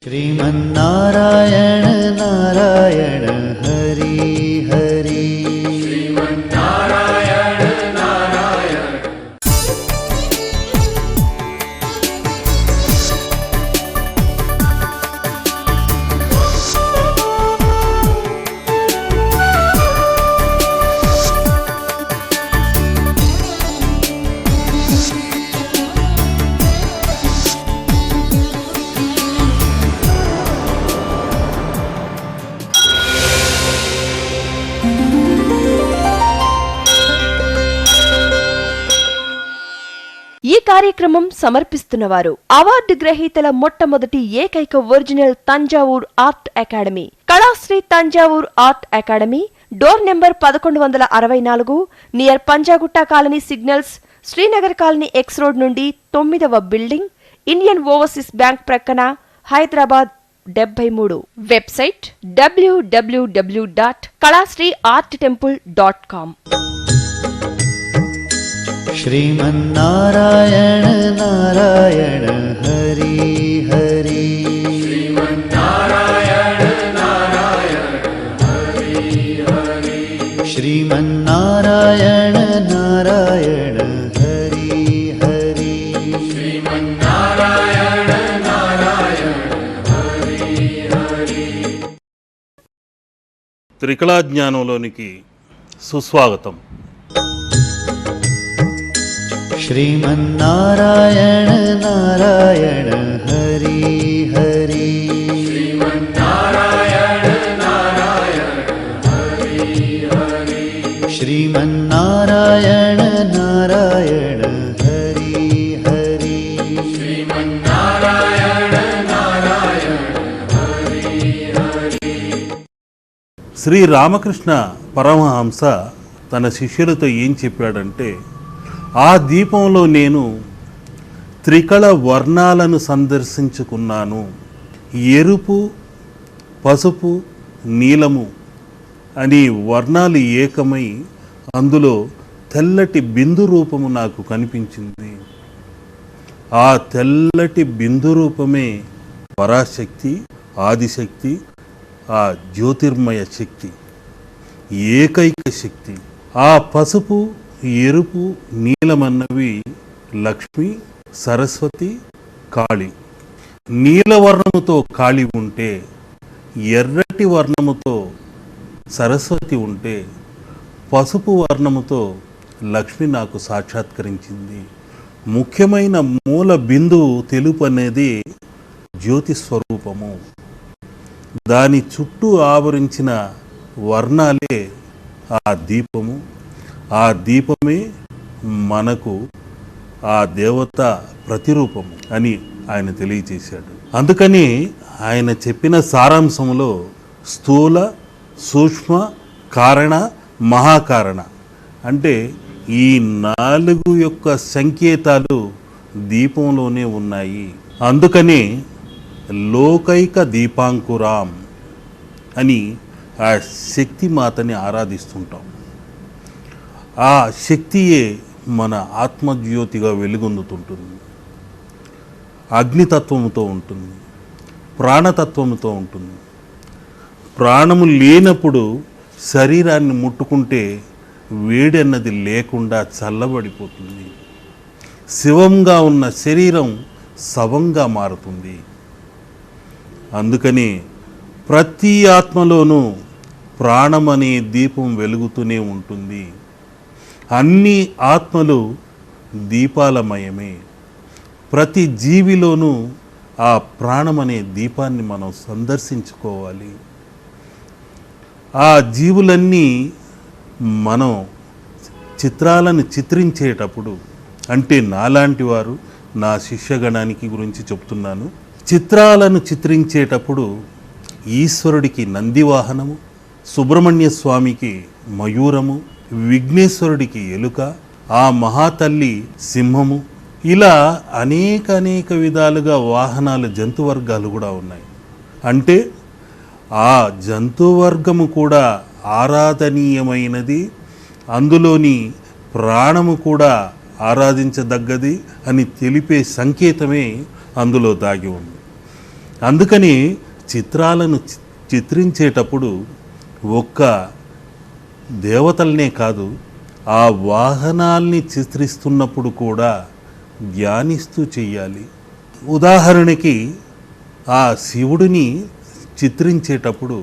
श्रीमन्नारायण नारायण हरि हरि श्रीमन्नारायण नारायण। ఈ కార్యక్రమం సమర్పిస్తున్నవారు అవార్డు గ్రహీతల మొట్టమొదటి ఏకైక original Thanjavur art academy, Kalasri Thanjavur art academy, door number 1164, near Panjagutta colony signals, Srinagar colony X road నుండి 9వ బిల్డింగ్, ఇండియన్ ఓవర్సీస్ బ్యాంక్ ప్రక్కన, హైదరాబాద్ 73. Website www.kalasriarttemple.com. श्रीमन्नारायण नारायण हरि हरि श्रीमन्नारायण नारायण हरि हरि। श्रीमन्नारायण नारायण हरि हरि श्रीमन्नारायण नारायण हरि हरि। త్రికళా జ్ఞానంలోనికి సుస్వాగతం. श्रीमन्नारायण नारायण हरि हरि श्रीमन्नारायण नारायण हरि हरि। श्रीमन्नारायण नारायण हरि हरि श्रीमन्नारायण नारायण हरि हरि। శ్రీరామకృష్ణ పరమహంస తన శిష్యులతో ఏం చెప్పాడంటే, ఆ దీపంలో నేను త్రికళ వర్ణాలను సందర్శించుకున్నాను. ఎరుపు, పసుపు, నీలము అని వర్ణాలు ఏకమై అందులో తెల్లటి బిందు రూపము నాకు కనిపించింది. ఆ తెల్లటి బిందు రూపమే పరాశక్తి, ఆదిశక్తి, ఆ జ్యోతిర్మయ శక్తి, ఏకైక శక్తి. ఆ పసుపు, ఎరుపు, నీలమన్నవి లక్ష్మి, సరస్వతి, కాళి. నీలవర్ణముతో కాళి ఉంటే, ఎర్రటి వర్ణముతో సరస్వతి ఉంటే, పసుపు వర్ణముతో లక్ష్మి నాకు సాక్షాత్కరించింది. ముఖ్యమైన మూల బిందువు తెలుపు అనేది జ్యోతి స్వరూపము. దాని చుట్టూ ఆవరించిన వర్ణాలే ఆ దీపము. ఆ దీపమే మనకు ఆ దేవత ప్రతిరూపము అని ఆయన తెలియచేశాడు. అందుకని ఆయన చెప్పిన సారాంశంలో స్థూల, సూక్ష్మ, కారణ, మహాకారణ అంటే ఈ 4 యొక్క సంకేతాలు దీపంలోనే ఉన్నాయి. అందుకని లోకైక దీపాంకురాం అని ఆ శక్తి మాతని ఆరాధిస్తుంటాం. ఆ శక్తియే మన ఆత్మజ్యోతిగా వెలుగొందుతుంటుంది. అగ్నితత్వముతో ఉంటుంది, ప్రాణతత్వముతో ఉంటుంది. ప్రాణము లేనప్పుడు శరీరాన్ని ముట్టుకుంటే వేడి అన్నది లేకుండా చల్లబడిపోతుంది. శివంగా ఉన్న శరీరం శవంగా మారుతుంది. అందుకని ప్రతి ఆత్మలోనూ ప్రాణమనే దీపం వెలుగుతూనే ఉంటుంది. అన్ని ఆత్మలు దీపాలమయమే. ప్రతి జీవిలోనూ ఆ ప్రాణమనే దీపాన్ని మనం సందర్శించుకోవాలి. ఆ జీవులన్నీ మనం చిత్రాలను చిత్రించేటప్పుడు, అంటే నాలాంటి వారు, నా శిష్యగణానికి గురించి చెప్తున్నాను, చిత్రాలను చిత్రించేటప్పుడు ఈశ్వరుడికి నందివాహనము, సుబ్రహ్మణ్య స్వామికి మయూరము, విఘ్నేశ్వరుడికి ఎలుక, ఆ మహాతల్లి సింహము, ఇలా అనేక విధాలుగా వాహనాలు, జంతువర్గాలు కూడా ఉన్నాయి. అంటే ఆ జంతువర్గము కూడా ఆరాధనీయమైనది, అందులోని ప్రాణము కూడా ఆరాధించదగ్గది అని తెలిపే సంకేతమే అందులో దాగి ఉంది. అందుకని చిత్రాలను చిత్రించేటప్పుడు ఒక్క దేవతలనే కాదు, ఆ వాహనాల్ని చిత్రిస్తున్నప్పుడు కూడా ధ్యానిస్తూ చెయ్యాలి. ఉదాహరణకి ఆ శివుడిని చిత్రించేటప్పుడు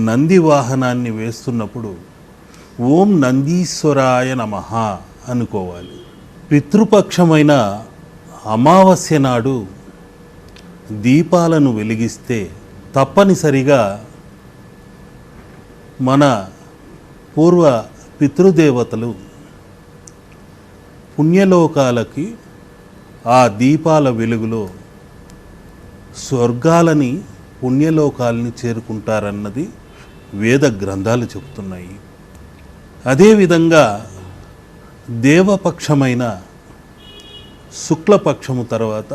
నంది వాహనాన్ని వేస్తున్నప్పుడు ఓం నందీశ్వరాయ నమః అనుకోవాలి. పితృపక్షమైన అమావాస్య నాడు దీపాలను వెలిగిస్తే తప్పనిసరిగా మన పూర్వ పితృదేవతలు పుణ్యలోకాలకి ఆ దీపాల వెలుగులో స్వర్గాలని పుణ్యలోకాలని చేరుకుంటారన్నది వేద గ్రంథాలు చెబుతున్నాయి. అదేవిధంగా దేవపక్షమైన శుక్లపక్షము తర్వాత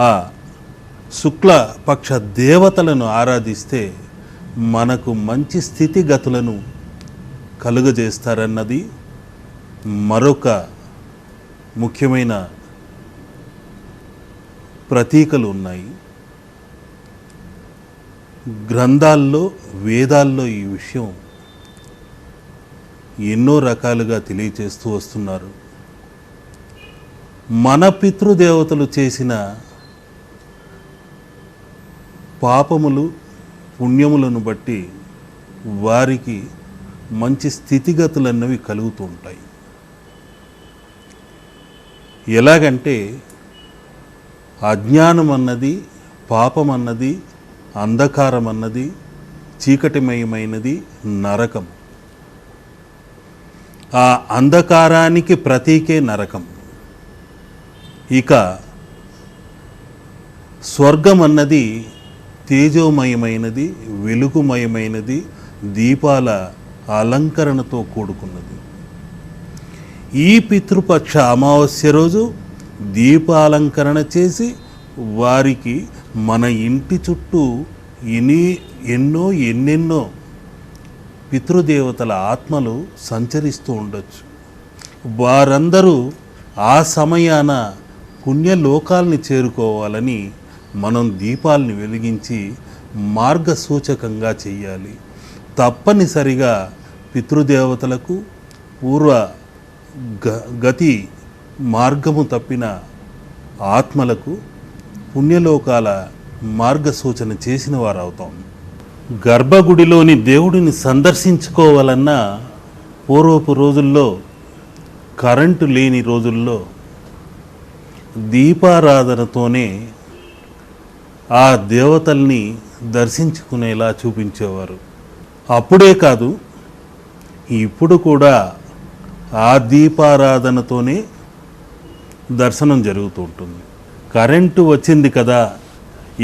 ఆ శుక్లపక్ష దేవతలను ఆరాధిస్తే మనకు మంచి స్థితిగతులను కలుగజేస్తారన్నది మరొక ముఖ్యమైన ప్రతీకలు ఉన్నాయి. గ్రంథాల్లో వేదాల్లో ఈ విషయం ఎన్నో రకాలుగా తెలియచేస్తూ వస్తున్నారు. మన పితృదేవతలు చేసిన పాపములు పుణ్యములను బట్టి వారికి మంచి స్థితిగతులన్నవి కలుగుతూ ఉంటాయి. ఎలాగంటే అజ్ఞానం అన్నది, పాపం అన్నది, అంధకారం అన్నది, చీకటిమయమైనది నరకం. ఆ అంధకారానికి ప్రతీకే నరకం. ఇక స్వర్గం అన్నది తేజోమయమైనది, వెలుగుమయమైనది, దీపాల అలంకరణతో కూడుకున్నది. ఈ పితృపక్ష అమావాస్య రోజు దీపాలంకరణ చేసి వారికి మన ఇంటి చుట్టూ ఎన్నెన్నో పితృదేవతల ఆత్మలు సంచరిస్తూ ఉండొచ్చు. వారందరూ ఆ సమయాన పుణ్యలోకాల్ని చేరుకోవాలని మనం దీపాల్ని వెలిగించి మార్గసూచకంగా చెయ్యాలి. తప్పనిసరిగా పితృదేవతలకు పూర్వ గతి మార్గము తప్పిన ఆత్మలకు పుణ్యలోకాల మార్గసూచన చేసిన వారు అవుతాం. గర్భగుడిలోని దేవుడిని సందర్శించుకోవాలన్నా పూర్వపు రోజుల్లో, కరెంటు లేని రోజుల్లో దీపారాధనతోనే ఆ దేవతల్ని దర్శించుకునేలా చూపించేవారు. అప్పుడే కాదు, ఇప్పుడు కూడా ఆ దీపారాధనతోనే దర్శనం జరుగుతూ ఉంటుంది. కరెంటు వచ్చింది కదా,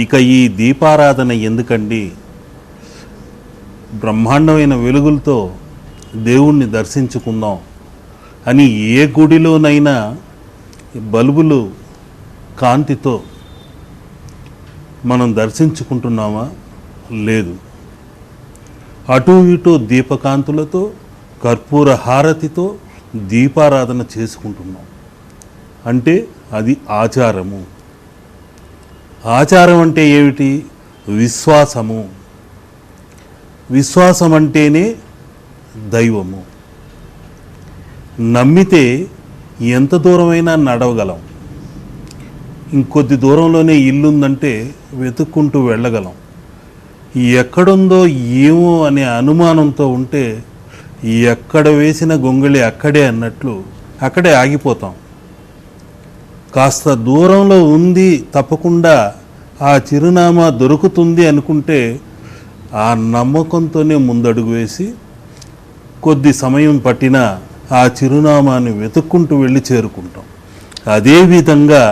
ఇక ఈ దీపారాధన ఎందుకండి, బ్రహ్మాండమైన వెలుగులతో దేవుణ్ణి దర్శించుకుందాం అని ఏ గుడిలోనైనా బల్బులు కాంతితో మనం దర్శించుకుంటున్నామా? లేదు. అటు ఇటు దీపకాంతులతో, కర్పూర హారతితో దీపారాధన చేసుకుంటున్నాం. అంటే అది ఆచారము. ఆచారం అంటే ఏమిటి? విశ్వాసము. విశ్వాసం అంటేనే దైవము. నమ్మితే ఎంత దూరమైనా నడవగలం. ఇంకొద్ది దూరంలోనే ఇల్లుందంటే వెతుక్కుంటూ వెళ్ళగలం. ఎక్కడుందో ఏమో అనే అనుమానంతో ఉంటే ఎక్కడ వేసిన గొంగళి అక్కడే అన్నట్లు అక్కడే ఆగిపోతాం. కాస్త దూరంలో ఉంది, తప్పకుండా ఆ చిరునామా దొరుకుతుంది అనుకుంటే ఆ నమ్మకంతోనే ముందడుగు వేసి కొద్ది సమయం పట్టినా ఆ చిరునామాని వెతుక్కుంటూ వెళ్ళి చేరుకుంటాం. అదేవిధంగా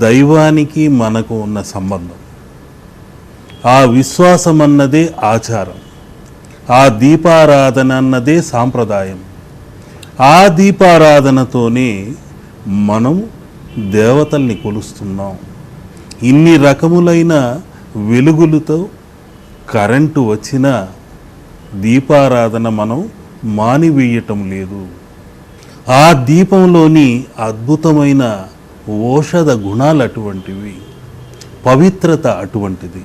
దైవానికి మనకు ఉన్న సంబంధం, ఆ విశ్వాసం అన్నదే ఆచారం, ఆ దీపారాధన అన్నదే సాంప్రదాయం. ఆ దీపారాధనతోనే మనం దేవతల్ని కొలుస్తున్నాం. ఇన్ని రకములైన వెలుగులతో కరెంటు వచ్చినా దీపారాధన మనం మానివేయటం లేదు. ఆ దీపంలోని అద్భుతమైన ఔషధ గుణాలు అటువంటివి. పవిత్రత అటువంటిది.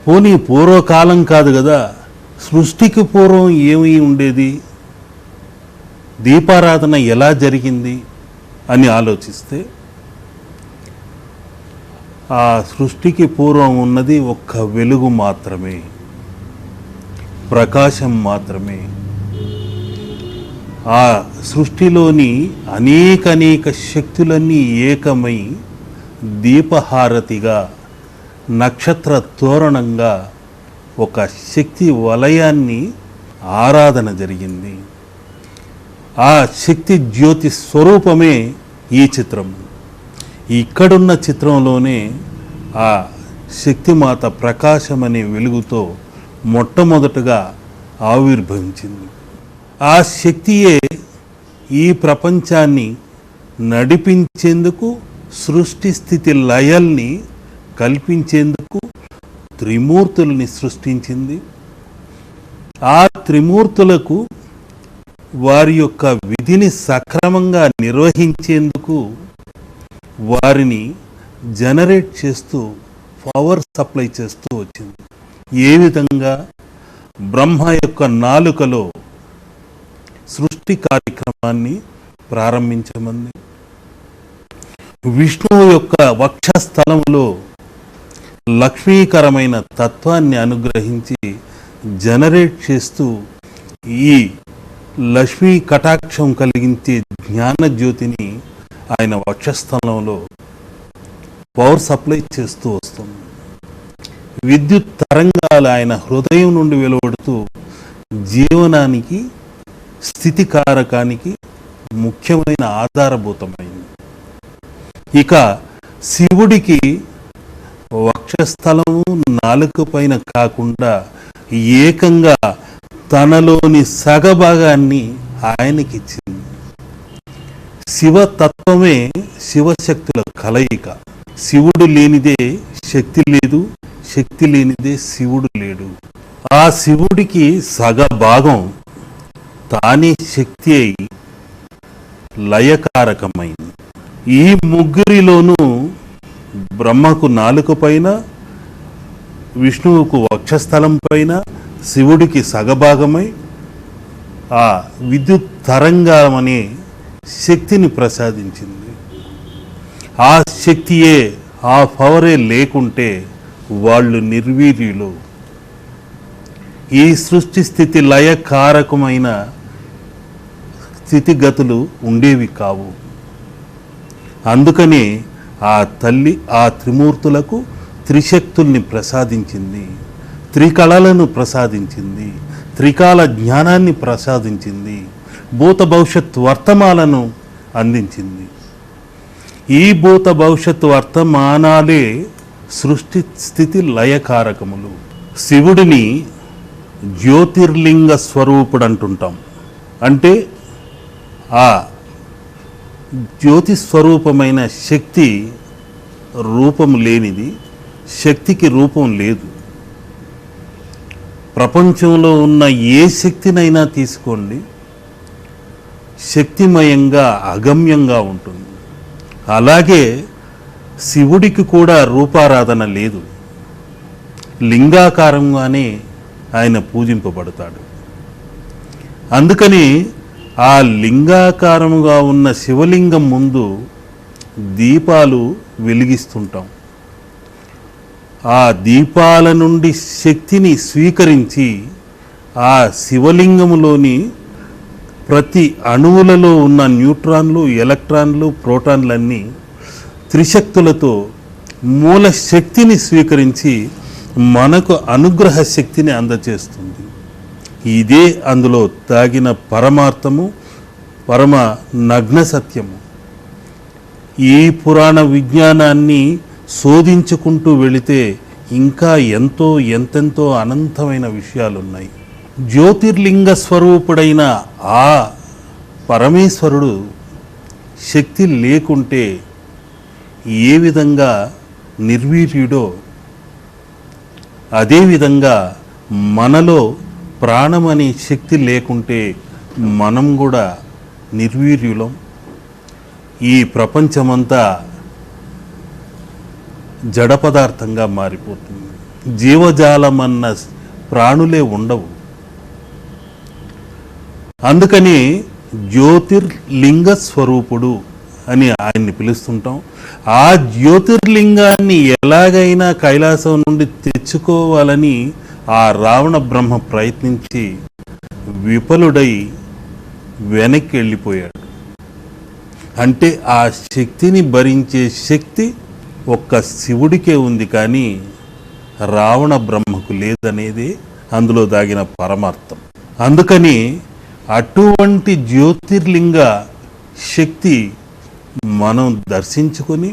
పోనీ పూర్వకాలం కాదు కదా, సృష్టికి పూర్వం ఏమి ఉండేది, దీపారాధన ఎలా జరిగింది అని ఆలోచిస్తే ఆ సృష్టికి పూర్వం ఉన్నది ఒక్క వెలుగు మాత్రమే, ప్రకాశం మాత్రమే. ఆ సృష్టిలోని అనేక శక్తులన్నీ ఏకమై దీపహారతిగా, నక్షత్ర తోరణంగా ఒక శక్తి వలయాన్ని ఆరాధన జరిగింది. ఆ శక్తి జ్యోతి స్వరూపమే ఈ చిత్రం. ఇక్కడున్న చిత్రంలోనే ఆ శక్తిమాత ప్రకాశం అనే వెలుగుతో మొట్టమొదటగా ఆవిర్భవించింది. ఆ శక్తియే ఈ ప్రపంచాన్ని నడిపించేందుకు, సృష్టి స్థితి లయల్ని కల్పించేందుకు త్రిమూర్తుల్ని సృష్టించింది. ఆ త్రిమూర్తులకు వారి యొక్క విధిని సక్రమంగా నిర్వహించేందుకు వారిని జనరేట్ చేస్తూ, పవర్ సప్లై చేస్తూ వచ్చింది. ఏ విధంగా? బ్రహ్మ యొక్క నాలుకలో సృష్టి కార్యక్రమాన్ని ప్రారంభించమంది. విష్ణువు యొక్క వక్షస్థలంలో లక్ష్మీకరమైన తత్వాన్ని అనుగ్రహించి జనరేట్ చేస్తూ ఈ లక్ష్మీ కటాక్షం కలిగించే జ్ఞాన జ్యోతిని ఆయన వక్షస్థలంలో పవర్ సప్లై చేస్తూ వస్తుంది. విద్యుత్ తరంగాలు ఆయన హృదయం నుండి వెలువడుతూ జీవనానికి, స్థితికారకానికి ముఖ్యమైన ఆధారభూతమైంది. ఇక శివుడికి వక్షస్థలము నాలుక పైన కాకుండా ఏకంగా తనలోని సగభాగాన్ని ఆయనకిచ్చింది. శివతత్వమే శివశక్తుల కలయిక. శివుడు లేనిదే శక్తి లేదు, శక్తి లేనిదే శివుడు లేడు. ఆ శివుడికి సగభాగం తానే శక్తి అయి లయకారకమైంది. ఈ ముగ్గురిలోనూ బ్రహ్మకు నాలుక పైన, విష్ణువుకు వక్షస్థలం పైన, శివుడికి సగభాగమై ఆ విద్యుత్ తరంగం అనే శక్తిని ప్రసాదించింది. ఆ శక్తియే, ఆ పవరే లేకుంటే వాళ్ళు నిర్వీర్యులు. ఈ సృష్టి స్థితి లయకారకమైన స్థితిగతులు ఉండేవి కావు. అందుకనే ఆ తల్లి ఆ త్రిమూర్తులకు త్రిశక్తుల్ని ప్రసాదించింది, త్రికళలను ప్రసాదించింది, త్రికాల జ్ఞానాన్ని ప్రసాదించింది, భూత భవిష్యత్ వర్తమాలను అందించింది. ఈ భూత భవిష్యత్ వర్తమానాలే సృష్టి స్థితి లయకారకములు. శివుడిని జ్యోతిర్లింగ స్వరూపుడు అంటుంటాం. అంటే ఆ జ్యోతి స్వరూపమైన శక్తి రూపం లేనిది, శక్తికి రూపం లేదు. ప్రపంచంలో ఉన్న ఏ శక్తినైనా తీసుకోండి, శక్తిమయంగా అగమ్యంగా ఉంటుంది. అలాగే శివుడికి కూడా రూపారాధన లేదు, లింగాకారంగానే ఆయన పూజింపబడతాడు. అందుకని ఆ లింగాకారముగా ఉన్న శివలింగం ముందు దీపాలు వెలిగిస్తుంటాం. ఆ దీపాల నుండి శక్తిని స్వీకరించి ఆ శివలింగములోని ప్రతి అణువులలో ఉన్న న్యూట్రాన్లు, ఎలక్ట్రాన్లు, ప్రోటాన్లన్నీ త్రిశక్తులతో మూల శక్తిని స్వీకరించి మనకు అనుగ్రహ శక్తిని అందచేస్తుంది. ఇదే అందులో తాగిన పరమార్థము, పరమ నగ్న సత్యము. ఈ పురాణ విజ్ఞానాన్ని శోధించుకుంటూ వెళితే ఇంకా ఎంతెంతో అనంతమైన విషయాలున్నాయి. జ్యోతిర్లింగ స్వరూపుడైన ఆ పరమేశ్వరుడు శక్తి లేకుంటే ఏ విధంగా నిర్వీర్యుడో, అదేవిధంగా మనలో ప్రాణం అనే శక్తి లేకుంటే మనం కూడా నిర్వీర్యులం. ఈ ప్రపంచమంతా జడ పదార్థంగా మారిపోతుంది. జీవజాలం అన్న ప్రాణులే ఉండవు. అందుకని జ్యోతిర్లింగ స్వరూపుడు అని ఆయన్ని పిలుస్తుంటాం. ఆ జ్యోతిర్లింగాన్ని ఎలాగైనా కైలాసం నుండి తెచ్చుకోవాలని ఆ రావణ బ్రహ్మ ప్రయత్నించి విఫలుడై వెనక్కి వెళ్ళిపోయాడు. అంటే ఆ శక్తిని భరించే శక్తి ఒక్క శివుడికే ఉంది, కానీ రావణ బ్రహ్మకు లేదనేది అందులో దాగిన పరమార్థం. అందుకని అటువంటి జ్యోతిర్లింగ శక్తి మనం దర్శించుకొని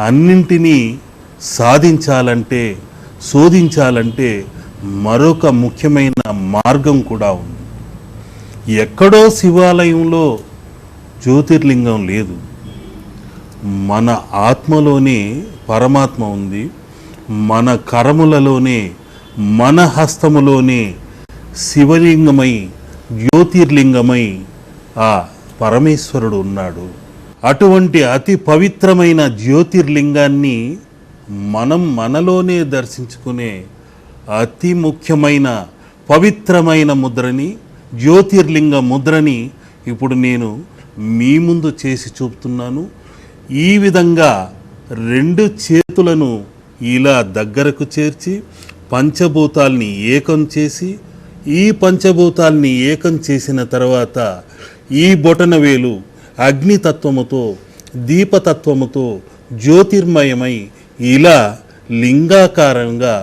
అన్నింటినీ సాధించాలంటే, శోధించాలంటే మరొక ముఖ్యమైన మార్గం కూడా ఉంది. ఎక్కడో శివాలయంలో జ్యోతిర్లింగం లేదు. మన ఆత్మలోనే పరమాత్మ ఉంది. మన కరములలోనే, మన హస్తములోనే శివలింగమై, జ్యోతిర్లింగమై ఆ పరమేశ్వరుడు ఉన్నాడు. అటువంటి అతి పవిత్రమైన జ్యోతిర్లింగాన్ని మనం మనలోనే దర్శించుకునే అతి ముఖ్యమైన పవిత్రమైన ముద్రని, జ్యోతిర్లింగ ముద్రని ఇప్పుడు నేను మీ ముందు చేసి చూపుతున్నాను. ఈ విధంగా రెండు చేతులను ఇలా దగ్గరకు చేర్చి పంచభూతాల్ని ఏకం చేసి, ఈ పంచభూతాల్ని ఏకం చేసిన తర్వాత ఈ బొటనవేలు అగ్నితత్వముతో, దీపతత్వముతో జ్యోతిర్మయమై ఇలా లింగాకారంగా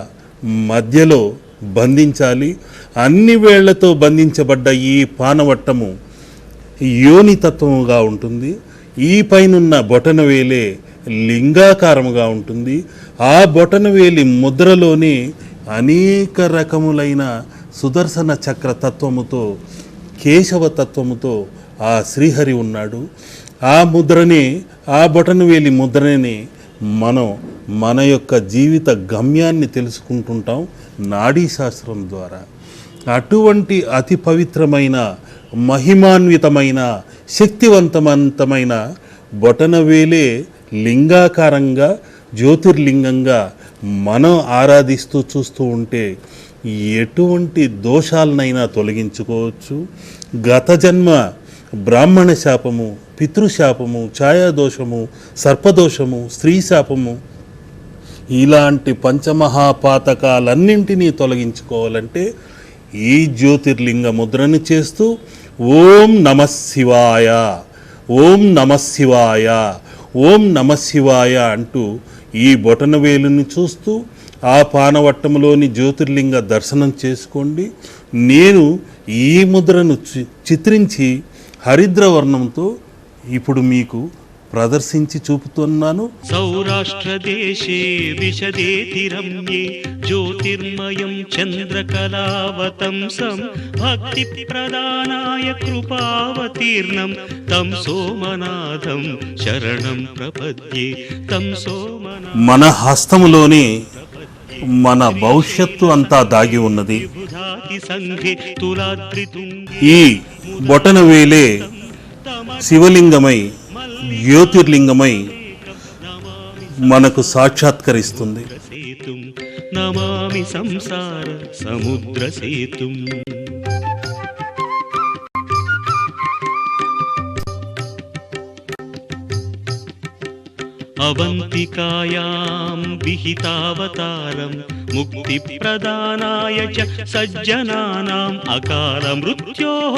మధ్యలో బంధించాలి. అన్ని వేళ్లతో బంధించబడ్డ ఈ పానవట్టము యోనితత్వముగా ఉంటుంది. ఈ పైనున్న బొటనవేలే లింగాకారముగా ఉంటుంది. ఆ బొటనవేలి ముద్రలోనే అనేక రకములైన సుదర్శన చక్ర తత్వముతో, కేశవ తత్వముతో ఆ శ్రీహరి ఉన్నాడు. ఆ ముద్రనే, ఆ బొటనవేలి ముద్రనే మనం మన యొక్క జీవిత గమ్యాన్ని తెలుసుకుంటుంటాం నాడీ శాస్త్రం ద్వారా. అటువంటి అతి పవిత్రమైన, మహిమాన్వితమైన, శక్తివంతమైన బొటనవేలే లింగాకారంగా, జ్యోతిర్లింగంగా మనం ఆరాధిస్తూ చూస్తూ ఉంటే ఎటువంటి దోషాలనైనా తొలగించుకోవచ్చు. గత జన్మ బ్రాహ్మణ శాపము, పితృశాపము, ఛాయాదోషము, సర్పదోషము, స్త్రీ శాపము, ఇలాంటి పంచమహాపాతకాలన్నింటినీ తొలగించుకోవాలంటే ఈ జ్యోతిర్లింగ ముద్రను చేస్తూ ఓం నమః శివాయ, ఓం నమః శివాయ, ఓం నమః శివాయ అంటూ ఈ బొటనవేలుని చూస్తూ ఆ పానవట్టంలోని జ్యోతిర్లింగ దర్శనం చేసుకోండి. నేను ఈ ముద్రను చిత్రించి హరిద్రవర్ణంతో ఇప్పుడు మీకు ప్రదర్శించి చూపుతున్నాను. సౌరాష్ట్రదేశే విశదేతి రమ్యే జ్యోతిర్మయం చంద్రకళావతంసం భక్తి ప్రదానాయ కృపావతీర్ణం తం సోమనాథం శరణం ప్రపద్యే తం సోమనాథం. మన హస్తములోనే మన భవిష్యత్తు అంతా దాగి ఉన్నది. ఈ బొటనవేలే శివలింగమై, జ్యోతిర్లింగమై మనకు సాక్షాత్కరిస్తుంది. నమామి సంసార సముద్ర సేతుం. అవంతికాయాం విహితావతారం ముక్తి ప్రదానాయ చ సజ్జనానాం అకాల మృత్యోః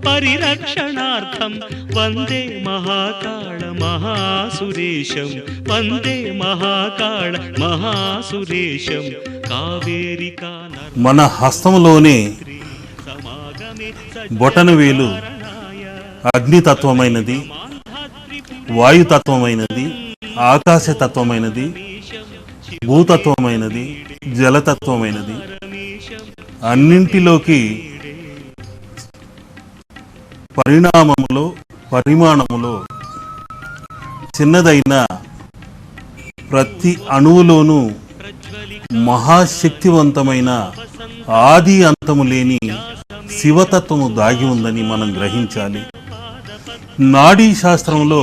పరిరక్షణార్థం వందే మహాకాళ మహాసురేశం, వందే మహాకాళ మహాసురేశం. కావేరికా మన హస్తములోనే బొటనవేలు అగ్నితత్వమైనది, వాయుతత్వమైనది, ఆకాశతత్వమైనది, భూతత్వమైనది, జలతత్వమైనది. అన్నింటిలోకి పరిమాణములో చిన్నదైన ప్రతి అణువులోనూ మహాశక్తివంతమైన ఆది అంతము లేని శివతత్వము దాగి ఉందని మనం గ్రహించాలి. నాడీ శాస్త్రంలో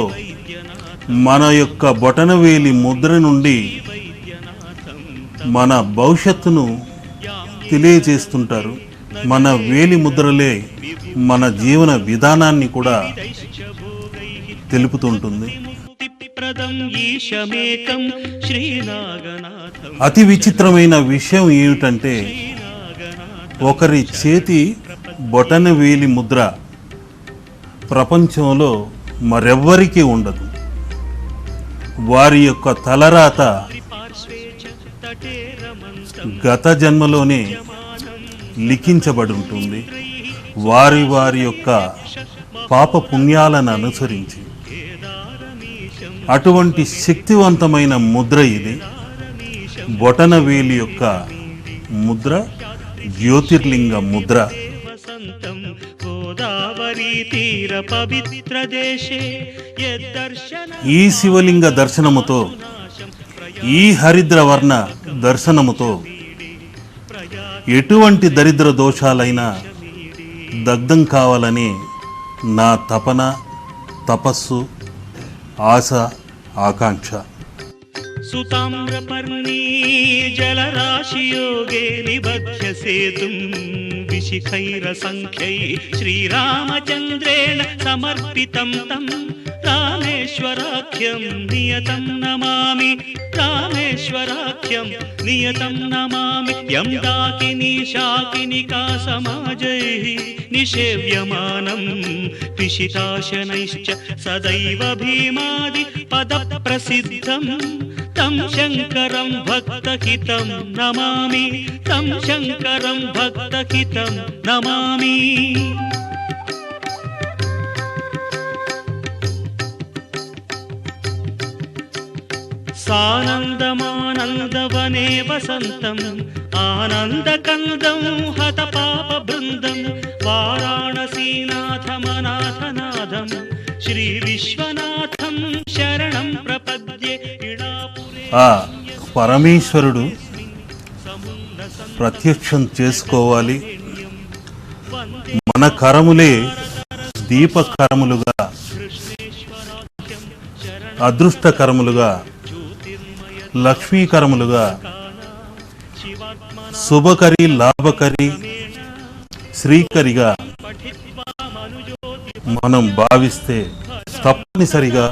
మన యొక్క బొటనవేలి ముద్ర నుండి మన భవిష్యత్తును తెలియజేస్తుంటారు. మన వేలి ముద్రలే మన జీవన విధానాన్ని కూడా తెలుపుతుంటుంది. అతి విచిత్రమైన విషయం ఏమిటంటే ఒకరి చేతి బొటన వేలి ముద్ర ప్రపంచంలో మరెవ్వరికీ ఉండదు. వారి యొక్క తలరాత గత జన్మలోనే లిఖించబడి ఉంటుంది. వారి వారి యొక్క పాప పుణ్యాలను అనుసరించి. అటువంటి శక్తివంతమైన ముద్ర ఇది. బొటన వేలి యొక్క ముద్ర జ్యోతిర్లింగ ముద్ర. ఈ శివలింగ దర్శనముతో, ఈ హరిద్ర వర్ణ దర్శనముతో ఎటువంటి దరిద్ర దోషాలైనా దగ్ధం కావాలని నా తపన, తపస్సు, ఆశ, ఆకాంక్ష. సుతామ్రపర్ణీ జలరాశియోగే నిబధ్య సేతుం విశిఖైర సంఖ్యై శ్రీరామచంద్రేణ సమర్పితం తం రామేశ్వరాఖ్యం నియతం నమామి. రామేశ్వరాఖ్యం నియతం నమామి. యం దాకినీ శాకినికా సమాజైః నిషేవ్యమానం పిశితాశనైశ్చ సదైవ భీమాది పద ప్రసిద్ధం తం శంకరం భక్తహితం నమామి. తం శంకరం భక్తహితం నమామి. సానందమానందవనే వసంతం ఆనందకందం హత పాప బృందం వారాణసీనాథమనాథనాథం శ్రీ విశ్వనాథం శరణం ప్రపద్యే. ఆ పరమేశ్వరుడు ప్రత్యక్షం చేసుకోవాలి. మన కరములే దీపకరములుగా, అదృష్టకరములుగా, లక్ష్మీకరములుగా, శుభకరి, లాభకరి, శ్రీకరిగా మనం భావిస్తే తప్పనిసరిగా